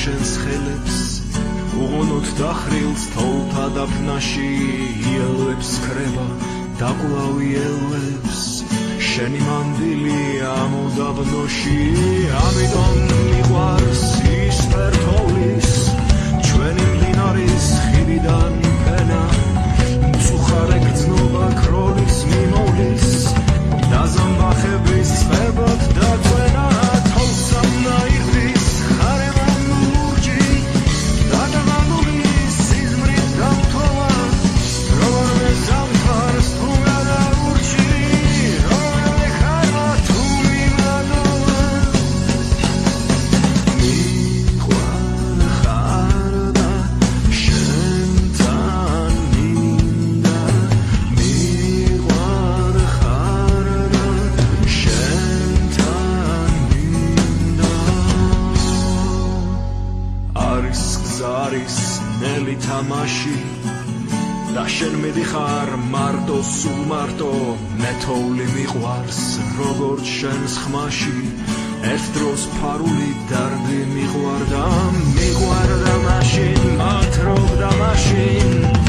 შენს ხელებს უღონოთ დახრილს თოვლთა დაფნაში იელვებს ქრება დაკვლავი ელვებს შენი მანდილი ამ უდაბნოში ამიტომ მიყვარს ის ფერთოვლის ჩვენი მდინარის ხიდიდან ფენა მწუხარე გრძნობა ქროლის მიმოვლის დაზამბახების წვებად დაწვენა თოვსამნა ირგვის ხარემან ლურჯი დაგამანული სიზმრით დამთვალა რომე ზამთარს თუ გადაურჩი რომე ხარმა თუ მიმადოვა მიყვარ ხარ და შენთან მინდა მიყვარ ხარ და შენთან მინდა არის გზარის ნელი თამაში და შენ მიდიხარ მარტო სულ მარტო მე თოვლი მიყვარს როგორც შენს ხმაში ერთ დროს ფარული დარდი მიყვარდა მაშინ მათრობდა მაშინ